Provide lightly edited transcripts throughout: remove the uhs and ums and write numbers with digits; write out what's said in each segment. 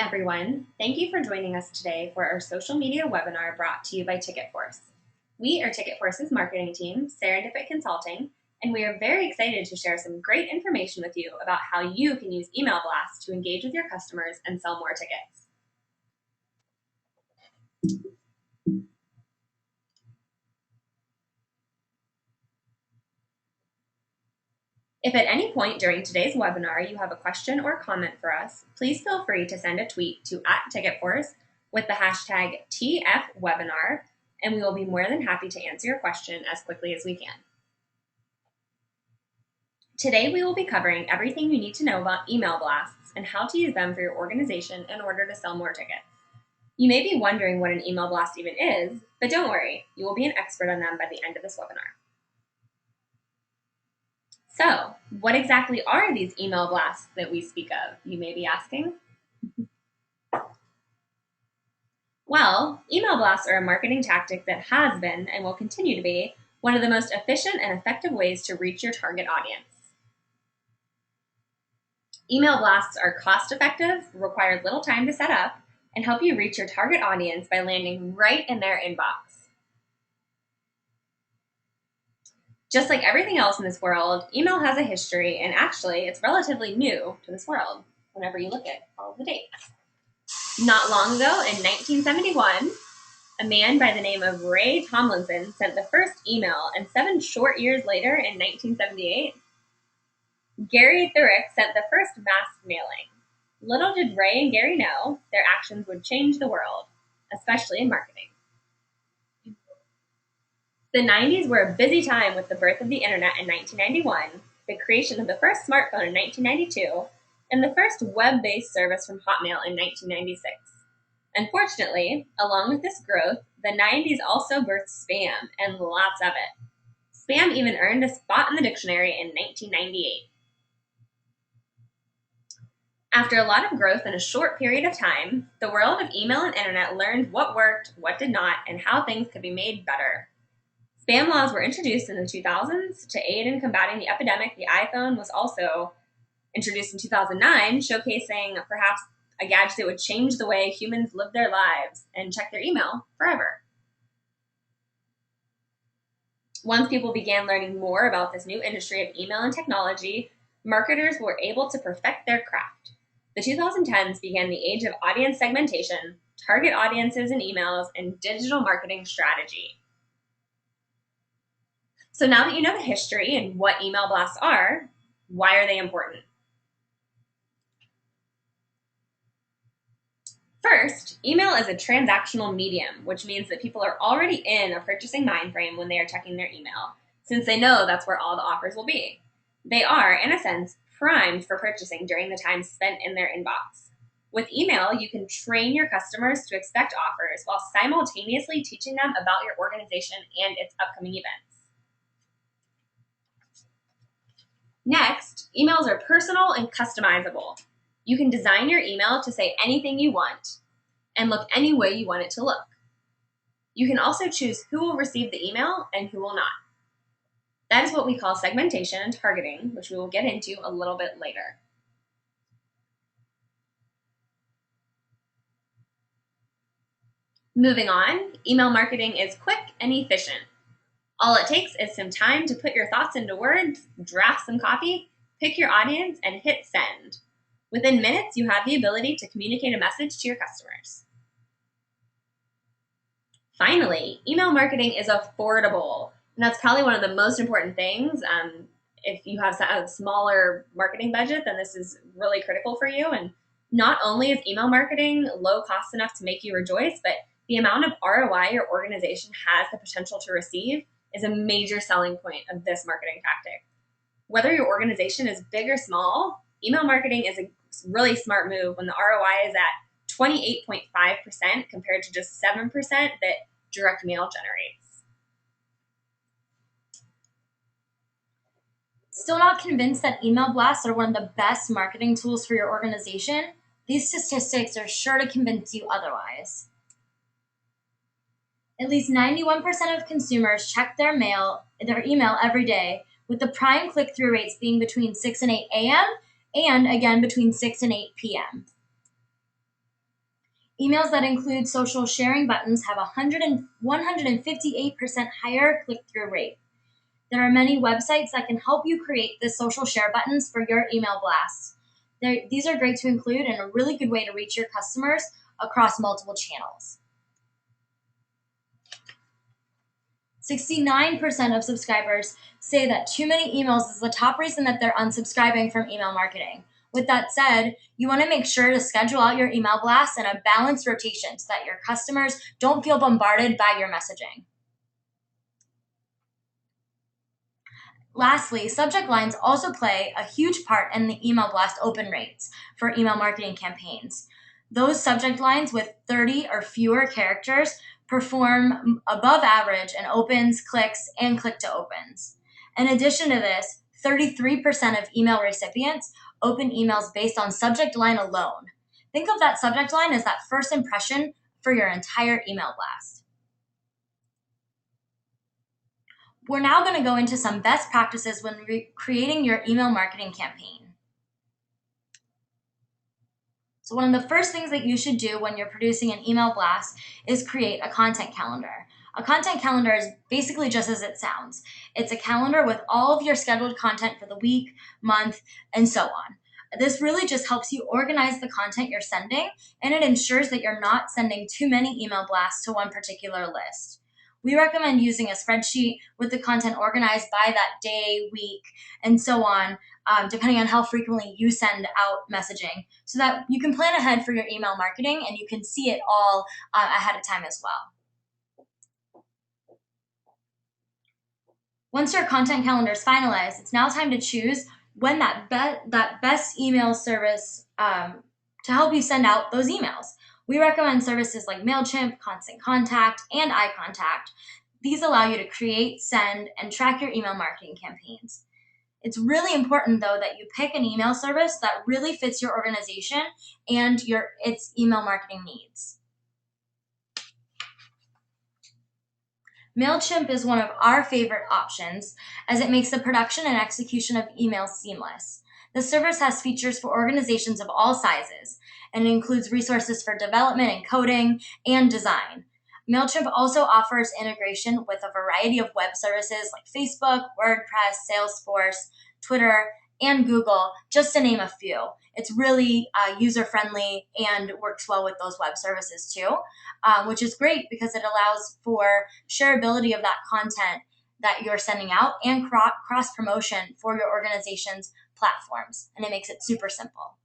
Hi everyone, thank you for joining us today for our social media webinar brought to you by TicketForce. We are TicketForce's marketing team, Serendipit Consulting, and we are very excited to share some great information with you about how you can use email blasts to engage with your customers and sell more tickets. If at any point during today's webinar you have a question or comment for us, please feel free to send a tweet to @TicketForce with the hashtag TFWebinar, and we will be more than happy to answer your question as quickly as we can. Today we will be covering everything you need to know about email blasts and how to use them for your organization in order to sell more tickets. You may be wondering what an email blast even is, but don't worry, you will be an expert on them by the end of this webinar. So, what exactly are these email blasts that we speak of, you may be asking? Well, email blasts are a marketing tactic that has been, and will continue to be, one of the most efficient and effective ways to reach your target audience. Email blasts are cost-effective, require little time to set up, and help you reach your target audience by landing right in their inbox. Just like everything else in this world, email has a history, and actually, it's relatively new to this world whenever you look at all of the dates. Not long ago, in 1971, a man by the name of Ray Tomlinson sent the first email, and 7 short years later, in 1978, Gary Thurick sent the first mass mailing. Little did Ray and Gary know their actions would change the world, especially in marketing. The 90s were a busy time with the birth of the internet in 1991, the creation of the first smartphone in 1992, and the first web-based service from Hotmail in 1996. Unfortunately, along with this growth, the 90s also birthed spam, and lots of it. Spam even earned a spot in the dictionary in 1998. After a lot of growth in a short period of time, the world of email and internet learned what worked, what did not, and how things could be made better. Spam laws were introduced in the 2000s to aid in combating the epidemic. The iPhone was also introduced in 2009, showcasing perhaps a gadget that would change the way humans live their lives and check their email forever. Once people began learning more about this new industry of email and technology, marketers were able to perfect their craft. The 2010s began the age of audience segmentation, target audiences in emails, and digital marketing strategy. So now that you know the history and what email blasts are, why are they important? First, email is a transactional medium, which means that people are already in a purchasing mind frame when they are checking their email, since they know that's where all the offers will be. They are, in a sense, primed for purchasing during the time spent in their inbox. With email, you can train your customers to expect offers while simultaneously teaching them about your organization and its upcoming events. Next, emails are personal and customizable. You can design your email to say anything you want and look any way you want it to look. You can also choose who will receive the email and who will not. That is what we call segmentation and targeting, which we will get into a little bit later. Moving on, email marketing is quick and efficient. All it takes is some time to put your thoughts into words, draft some copy, pick your audience, and hit send. Within minutes, you have the ability to communicate a message to your customers. Finally, email marketing is affordable, and that's probably one of the most important things. If you have a smaller marketing budget, then this is really critical for you. And not only is email marketing low cost enough to make you rejoice, but the amount of ROI your organization has the potential to receive is a major selling point of this marketing tactic. Whether your organization is big or small, email marketing is a really smart move when the ROI is at 28.5% compared to just 7% that direct mail generates. Still not convinced that email blasts are one of the best marketing tools for your organization? These statistics are sure to convince you otherwise. At least 91% of consumers check their email every day, with the prime click-through rates being between 6 and 8 a.m. and again between 6 and 8 p.m. Emails that include social sharing buttons have a 158% higher click-through rate. There are many websites that can help you create the social share buttons for your email blasts. These are great to include and a really good way to reach your customers across multiple channels. 69% of subscribers say that too many emails is the top reason that they're unsubscribing from email marketing. With that said, you want to make sure to schedule out your email blasts in a balanced rotation so that your customers don't feel bombarded by your messaging. Lastly, subject lines also play a huge part in the email blast open rates for email marketing campaigns. Those subject lines with 30 or fewer characters perform above average in opens, clicks, and click-to-opens. In addition to this, 33% of email recipients open emails based on subject line alone. Think of that subject line as that first impression for your entire email blast. We're now going to go into some best practices when creating your email marketing campaign. So one of the first things that you should do when you're producing an email blast is create a content calendar. A content calendar is basically just as it sounds. It's a calendar with all of your scheduled content for the week, month, and so on. This really just helps you organize the content you're sending, and it ensures that you're not sending too many email blasts to one particular list. We recommend using a spreadsheet with the content organized by that day, week, and so on, depending on how frequently you send out messaging, so that you can plan ahead for your email marketing and you can see it all ahead of time as well. Once your content calendar is finalized, it's now time to choose when that best email service to help you send out those emails. We recommend services like MailChimp, Constant Contact, and iContact. These allow you to create, send, and track your email marketing campaigns. It's really important, though, that you pick an email service that really fits your organization and its email marketing needs. MailChimp is one of our favorite options as it makes the production and execution of emails seamless. The service has features for organizations of all sizes, and it includes resources for development and coding and design. MailChimp also offers integration with a variety of web services like Facebook, WordPress, Salesforce, Twitter, and Google, just to name a few. It's really user-friendly and works well with those web services too, which is great because it allows for shareability of that content that you're sending out and cross-promotion for your organization's platforms, and it makes it super simple.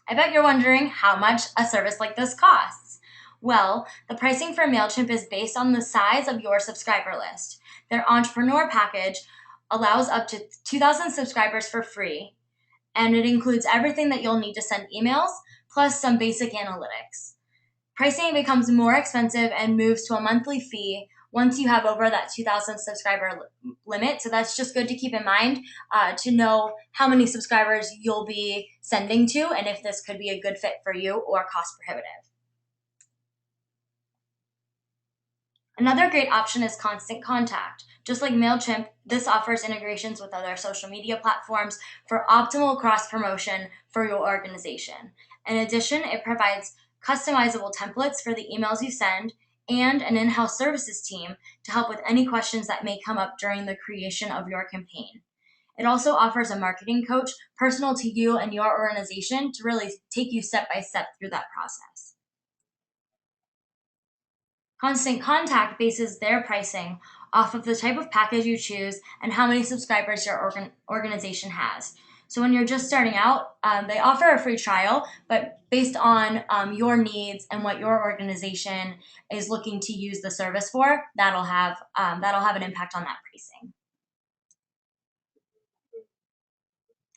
I bet you're wondering how much a service like this costs. Well, the pricing for MailChimp is based on the size of your subscriber list. Their Entrepreneur package allows up to 2,000 subscribers for free, and it includes everything that you'll need to send emails, plus some basic analytics. Pricing becomes more expensive and moves to a monthly fee once you have over that 2,000 subscriber limit. So that's just good to keep in mind to know how many subscribers you'll be sending to and if this could be a good fit for you or cost prohibitive. Another great option is Constant Contact. Just like MailChimp, this offers integrations with other social media platforms for optimal cross-promotion for your organization. In addition, it provides customizable templates for the emails you send and an in-house services team to help with any questions that may come up during the creation of your campaign. It also offers a marketing coach personal to you and your organization to really take you step by step through that process. Constant Contact bases their pricing off of the type of package you choose and how many subscribers your organization has. So when you're just starting out, they offer a free trial, but based on your needs and what your organization is looking to use the service for, that'll have an impact on that pricing.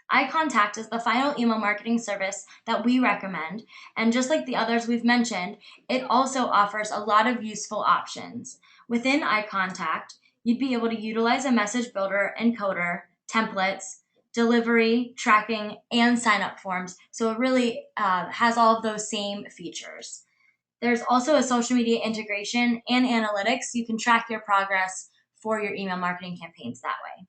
iContact is the final email marketing service that we recommend, and just like the others we've mentioned, it also offers a lot of useful options. Within iContact, you'd be able to utilize a message builder encoder, templates, delivery, tracking, and sign-up forms, so it really has all of those same features. There's also a social media integration and analytics. You can track your progress for your email marketing campaigns that way.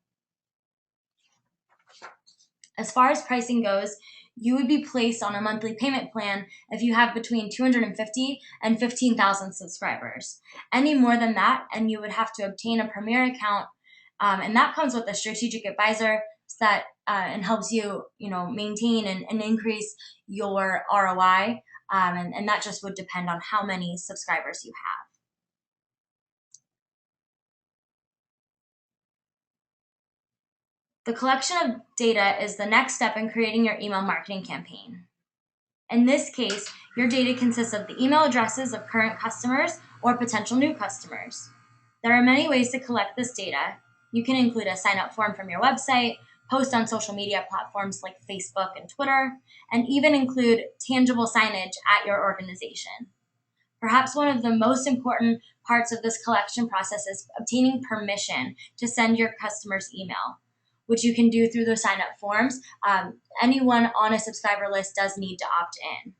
As far as pricing goes, you would be placed on a monthly payment plan if you have between 250 and 15,000 subscribers. Any more than that, and you would have to obtain a Premier account, and that comes with a strategic advisor that and helps you, maintain and increase your ROI, and that just would depend on how many subscribers you have. The collection of data is the next step in creating your email marketing campaign. In this case, your data consists of the email addresses of current customers or potential new customers. There are many ways to collect this data. You can include a sign-up form from your website, post on social media platforms like Facebook and Twitter, and even include tangible signage at your organization. Perhaps one of the most important parts of this collection process is obtaining permission to send your customers email, which you can do through the sign-up forms. Anyone on a subscriber list does need to opt in.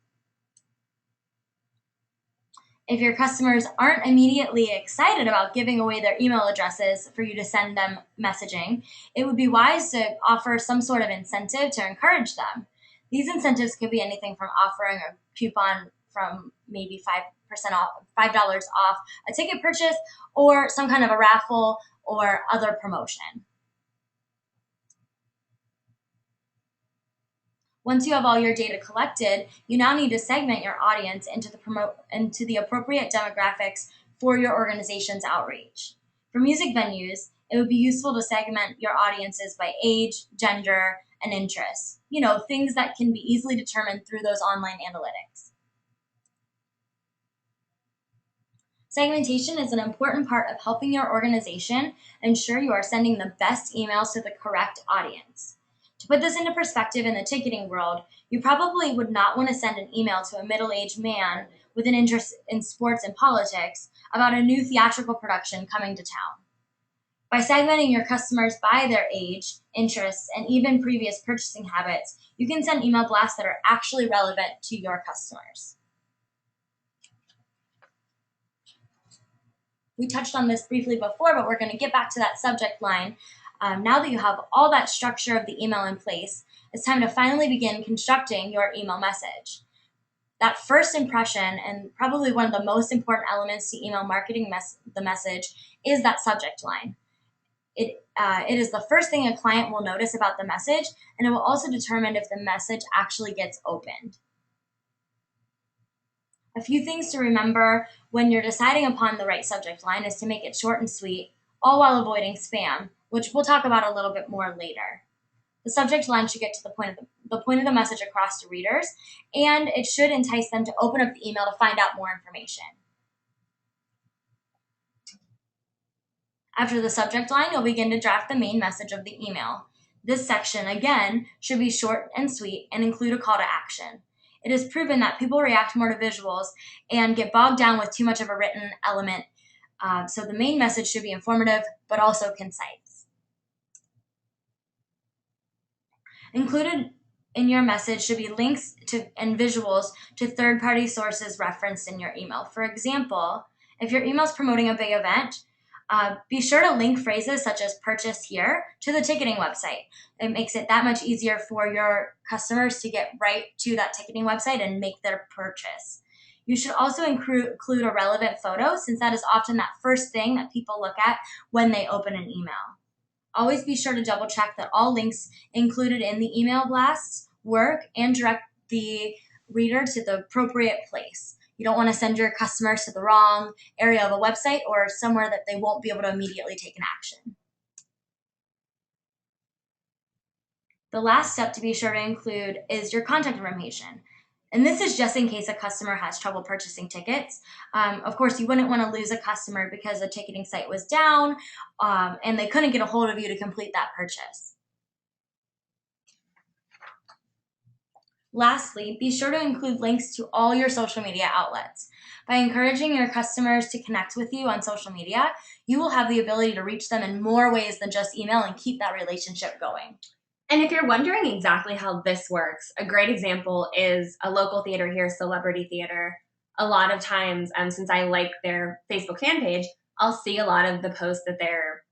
If your customers aren't immediately excited about giving away their email addresses for you to send them messaging, it would be wise to offer some sort of incentive to encourage them. These incentives could be anything from offering a coupon from maybe 5% off, $5 off a ticket purchase, or some kind of a raffle or other promotion. Once you have all your data collected, you now need to segment your audience into the appropriate demographics for your organization's outreach. For music venues, it would be useful to segment your audiences by age, gender, and interests. Things that can be easily determined through those online analytics. Segmentation is an important part of helping your organization ensure you are sending the best emails to the correct audience. To put this into perspective in the ticketing world, you probably would not want to send an email to a middle-aged man with an interest in sports and politics about a new theatrical production coming to town. By segmenting your customers by their age, interests, and even previous purchasing habits, you can send email blasts that are actually relevant to your customers. We touched on this briefly before, but we're going to get back to that subject line. Now that you have all that structure of the email in place, it's time to finally begin constructing your email message. That first impression, and probably one of the most important elements to email marketing the message, is that subject line. It is the first thing a client will notice about the message, and it will also determine if the message actually gets opened. A few things to remember when you're deciding upon the right subject line is to make it short and sweet, all while avoiding spam, which we'll talk about a little bit more later. The subject line should get to the point of the message across to readers, and it should entice them to open up the email to find out more information. After the subject line, you'll begin to draft the main message of the email. This section, again, should be short and sweet and include a call to action. It is proven that people react more to visuals and get bogged down with too much of a written element, so the main message should be informative but also concise. Included in your message should be links and visuals to third-party sources referenced in your email. For example, if your email is promoting a big event, be sure to link phrases such as purchase here to the ticketing website. It makes it that much easier for your customers to get right to that ticketing website and make their purchase. You should also include a relevant photo, since that is often that first thing that people look at when they open an email. Always be sure to double check that all links included in the email blasts work and direct the reader to the appropriate place. You don't want to send your customers to the wrong area of a website or somewhere that they won't be able to immediately take an action. The last step to be sure to include is your contact information. And this is just in case a customer has trouble purchasing tickets. Of course, you wouldn't want to lose a customer because the ticketing site was down and they couldn't get a hold of you to complete that purchase. Lastly, be sure to include links to all your social media outlets. By encouraging your customers to connect with you on social media, you will have the ability to reach them in more ways than just email and keep that relationship going. And if you're wondering exactly how this works, a great example is a local theater here, Celebrity Theater. A lot of times, since I like their Facebook fan page, I'll see a lot of the posts that they're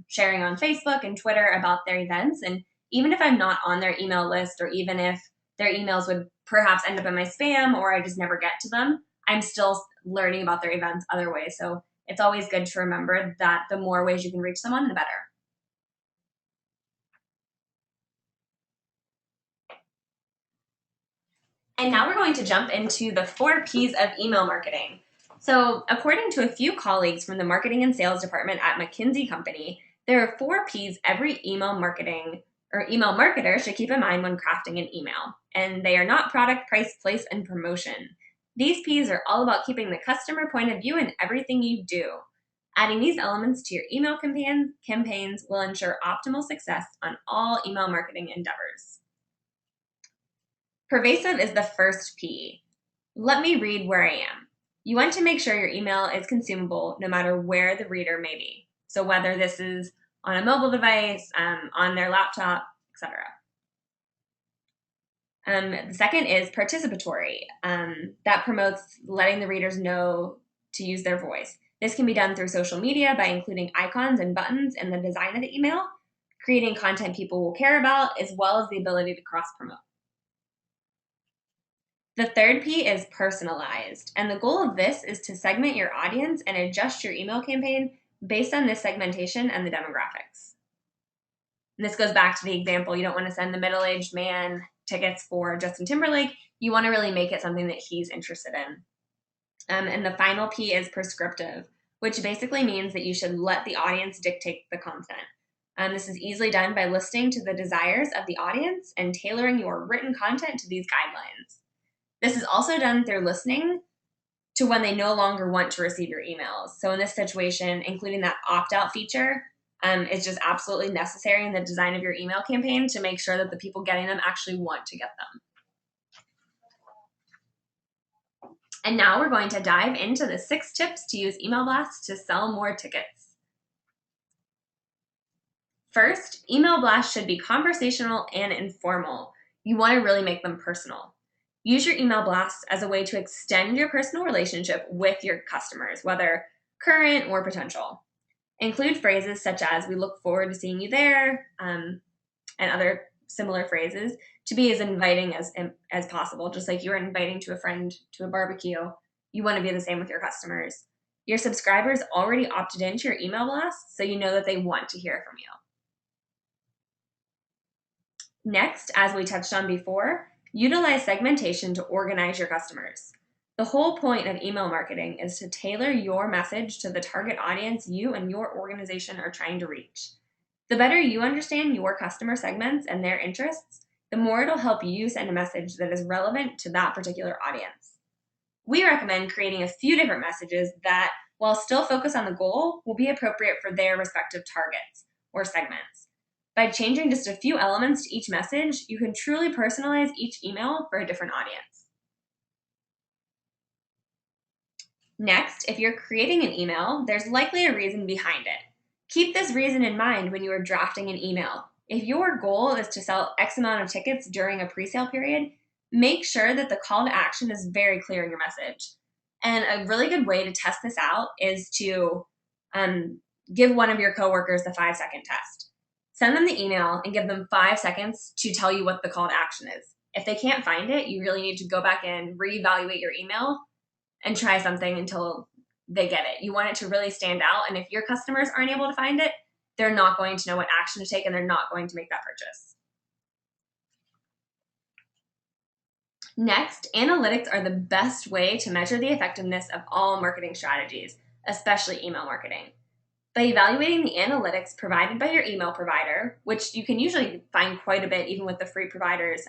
sharing on Facebook and Twitter about their events. And even if I'm not on their email list, or even if their emails would perhaps end up in my spam or I just never get to them, I'm still learning about their events other ways. So it's always good to remember that the more ways you can reach someone, the better. And now we're going to jump into the 4 P's of email marketing. So according to a few colleagues from the marketing and sales department at McKinsey Company, there are 4 P's every email marketing or email marketer should keep in mind when crafting an email. And they are not product, price, place, and promotion. These P's are all about keeping the customer point of view in everything you do. Adding these elements to your email campaigns will ensure optimal success on all email marketing endeavors. Pervasive is the first P. Let me read where I am. You want to make sure your email is consumable no matter where the reader may be. So whether this is on a mobile device, on their laptop, etc. The second is participatory. That promotes letting the readers know to use their voice. This can be done through social media by including icons and buttons in the design of the email, creating content people will care about, as well as the ability to cross-promote. The third P is personalized, and the goal of this is to segment your audience and adjust your email campaign based on this segmentation and the demographics. And this goes back to the example, you don't want to send the middle-aged man tickets for Justin Timberlake. You want to really make it something that he's interested in. And the final P is prescriptive, which basically means that you should let the audience dictate the content. This is easily done by listening to the desires of the audience and tailoring your written content to these guidelines. This is also done through listening to when they no longer want to receive your emails. So in this situation, including that opt-out feature is just absolutely necessary in the design of your email campaign to make sure that the people getting them actually want to get them. And now we're going to dive into the 6 tips to use email blasts to sell more tickets. First, email blasts should be conversational and informal. You want to really make them personal. Use your email blasts as a way to extend your personal relationship with your customers, whether current or potential. Include phrases such as, we look forward to seeing you there, and other similar phrases to be as inviting as possible. Just like you're inviting to a friend to a barbecue, you want to be the same with your customers. Your subscribers already opted into your email blast, so you know that they want to hear from you. Next, as we touched on before, utilize segmentation to organize your customers. The whole point of email marketing is to tailor your message to the target audience you and your organization are trying to reach. The better you understand your customer segments and their interests, the more it'll help you send a message that is relevant to that particular audience. We recommend creating a few different messages that, while still focused on the goal, will be appropriate for their respective targets or segments. By changing just a few elements to each message, you can truly personalize each email for a different audience. Next, if you're creating an email, there's likely a reason behind it. Keep this reason in mind when you are drafting an email. If your goal is to sell X amount of tickets during a pre-sale period, make sure that the call to action is very clear in your message. And a really good way to test this out is to give one of your coworkers the 5-second test. Send them the email and give them 5 seconds to tell you what the call to action is. If they can't find it, you really need to go back in, reevaluate your email, and try something until they get it. You want it to really stand out, and if your customers aren't able to find it, they're not going to know what action to take and they're not going to make that purchase. Next, analytics are the best way to measure the effectiveness of all marketing strategies, especially email marketing. By evaluating the analytics provided by your email provider, which you can usually find quite a bit even with the free providers,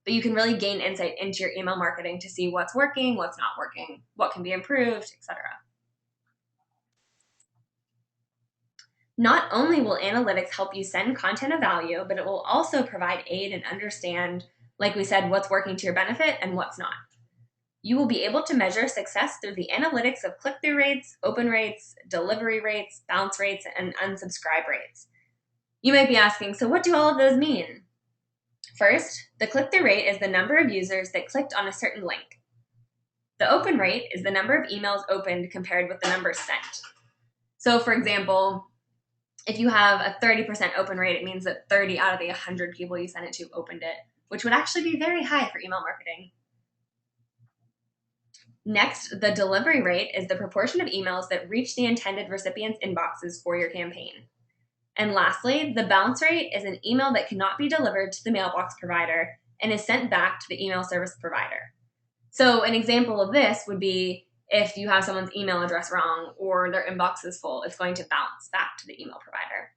but you can really gain insight into your email marketing to see what's working, what's not working, what can be improved, etc. Not only will analytics help you send content of value, but it will also provide aid and understand, like we said, what's working to your benefit and what's not. You will be able to measure success through the analytics of click-through rates, open rates, delivery rates, bounce rates, and unsubscribe rates. You might be asking, so what do all of those mean? First, the click-through rate is the number of users that clicked on a certain link. The open rate is the number of emails opened compared with the number sent. So for example, if you have a 30% open rate, it means that 30 out of the 100 people you sent it to opened it. which would actually be very high for email marketing. Next, the delivery rate is the proportion of emails that reach the intended recipients' inboxes for your campaign. And lastly, the bounce rate is an email that cannot be delivered to the mailbox provider and is sent back to the email service provider. So an example of this would be if you have someone's email address wrong or their inbox is full, it's going to bounce back to the email provider.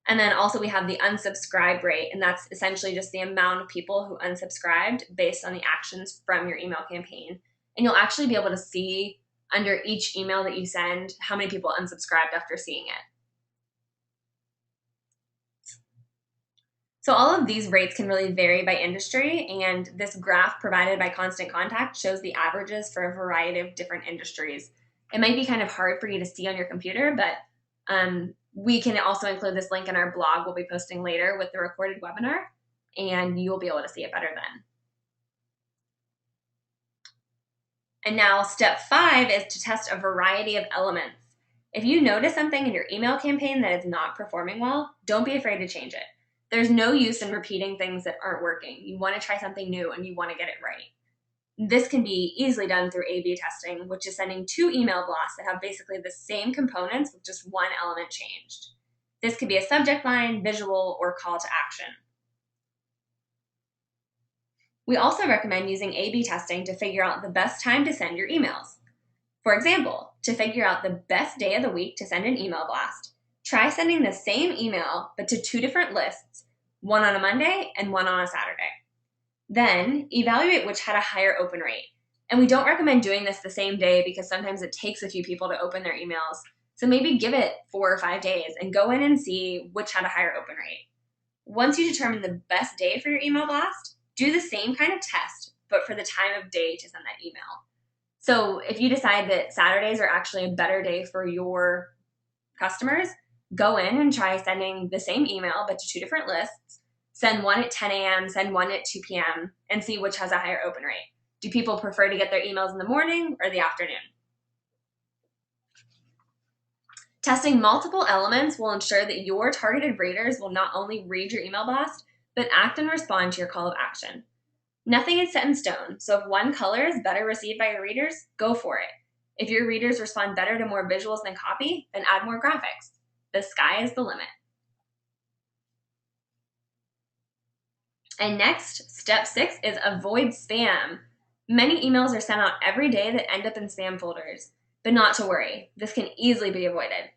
And then also we have the unsubscribe rate, and that's essentially just the amount of people who unsubscribed based on the actions from your email campaign. And you'll actually be able to see under each email that you send how many people unsubscribed after seeing it. So all of these rates can really vary by industry, and this graph provided by Constant Contact shows the averages for a variety of different industries. It might be kind of hard for you to see on your computer, but we can also include this link in our blog we'll be posting later with the recorded webinar, and you'll be able to see it better then. And now step 5 is to test a variety of elements. If you notice something in your email campaign that is not performing well, don't be afraid to change it. There's no use in repeating things that aren't working. You want to try something new and you want to get it right. This can be easily done through A/B testing, which is sending 2 email blasts that have basically the same components with just one element changed. This could be a subject line, visual, or call to action. We also recommend using A/B testing to figure out the best time to send your emails. For example, to figure out the best day of the week to send an email blast, try sending the same email but to 2 different lists, one on a Monday and one on a Saturday. Then evaluate which had a higher open rate. And we don't recommend doing this the same day because sometimes it takes a few people to open their emails. So maybe give it 4 or 5 days and go in and see which had a higher open rate. Once you determine the best day for your email blast, do the same kind of test, but for the time of day to send that email. So if you decide that Saturdays are actually a better day for your customers, go in and try sending the same email, but to 2 different lists. Send one at 10 a.m., send one at 2 p.m., and see which has a higher open rate. Do people prefer to get their emails in the morning or the afternoon? Testing multiple elements will ensure that your targeted readers will not only read your email blast, but act and respond to your call of action. Nothing is set in stone, so if one color is better received by your readers, go for it. If your readers respond better to more visuals than copy, then add more graphics. The sky is the limit. And next, step 6 is avoid spam. Many emails are sent out every day that end up in spam folders, but not to worry. This can easily be avoided.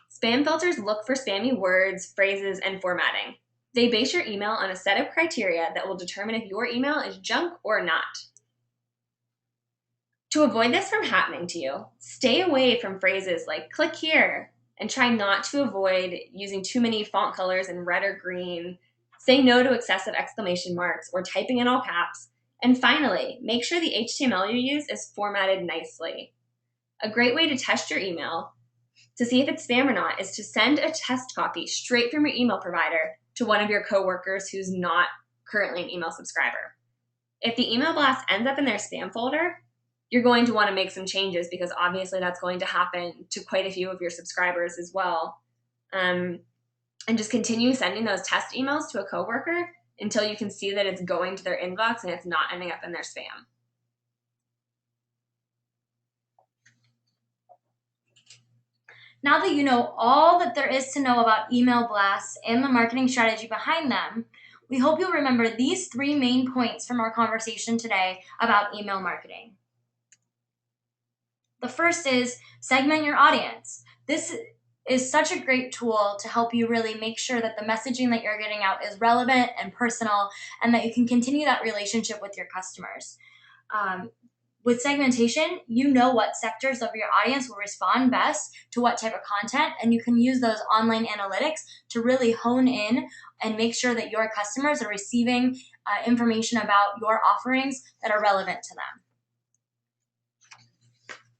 Spam filters look for spammy words, phrases, and formatting. They base your email on a set of criteria that will determine if your email is junk or not. To avoid this from happening to you, stay away from phrases like click here and try not to avoid using too many font colors in red or green. Say no to excessive exclamation marks or typing in all caps. And finally, make sure the HTML you use is formatted nicely. A great way to test your email to see if it's spam or not is to send a test copy straight from your email provider to one of your coworkers who's not currently an email subscriber. If the email blast ends up in their spam folder, you're going to want to make some changes because obviously that's going to happen to quite a few of your subscribers as well. And just continue sending those test emails to a coworker until you can see that it's going to their inbox and it's not ending up in their spam. Now that you know all that there is to know about email blasts and the marketing strategy behind them, we hope you'll remember these 3 main points from our conversation today about email marketing. The first is segment your audience. This is such a great tool to help you really make sure that the messaging that you're getting out is relevant and personal and that you can continue that relationship with your customers. With segmentation, you know what sectors of your audience will respond best to what type of content, and you can use those online analytics to really hone in and make sure that your customers are receiving information about your offerings that are relevant to them.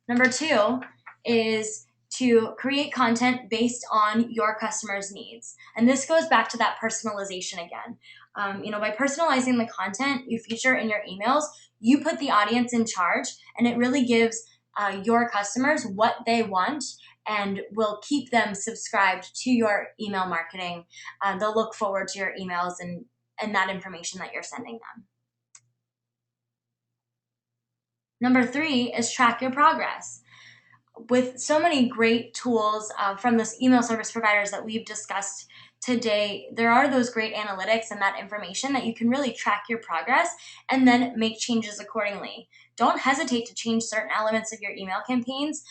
Number 2 is to create content based on your customers' needs. And this goes back to that personalization again. By personalizing the content you feature in your emails, you put the audience in charge, and it really gives your customers what they want and will keep them subscribed to your email marketing. They'll look forward to your emails and and that information that you're sending them. Number 3 is track your progress. With so many great tools from the email service providers that we've discussed today, there are those great analytics and that information that you can really track your progress and then make changes accordingly. Don't hesitate to change certain elements of your email campaigns.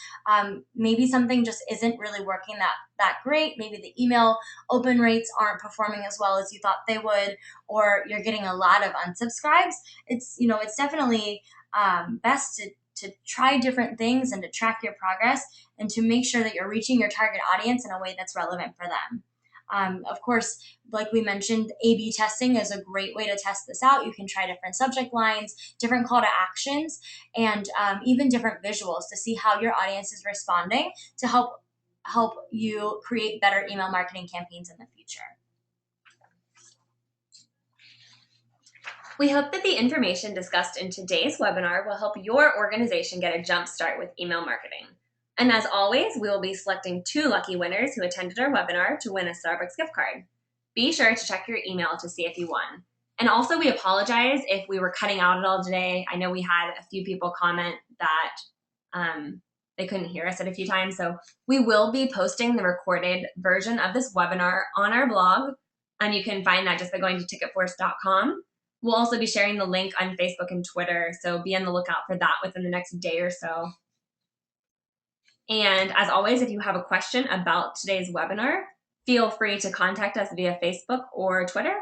Maybe something just isn't really working that great. Maybe the email open rates aren't performing as well as you thought they would, or you're getting a lot of unsubscribes. It's definitely best to try different things and to track your progress and to make sure that you're reaching your target audience in a way that's relevant for them. Of course, like we mentioned, A/B testing is a great way to test this out. You can try different subject lines, different call to actions, and even different visuals to see how your audience is responding to help you create better email marketing campaigns in the future. We hope that the information discussed in today's webinar will help your organization get a jump start with email marketing. And as always, we will be selecting 2 lucky winners who attended our webinar to win a Starbucks gift card. Be sure to check your email to see if you won. And also, we apologize if we were cutting out at all today. I know we had a few people comment that they couldn't hear us at a few times. So we will be posting the recorded version of this webinar on our blog, and you can find that just by going to TicketForce.com. We'll also be sharing the link on Facebook and Twitter, so be on the lookout for that within the next day or so. And as always, if you have a question about today's webinar, feel free to contact us via Facebook or Twitter.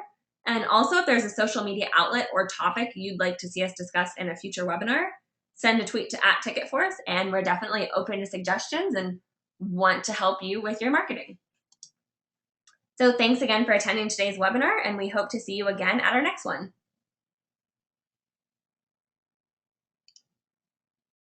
And also, if there's a social media outlet or topic you'd like to see us discuss in a future webinar, send a tweet to @TicketForce, and we're definitely open to suggestions and want to help you with your marketing. So thanks again for attending today's webinar, and we hope to see you again at our next one.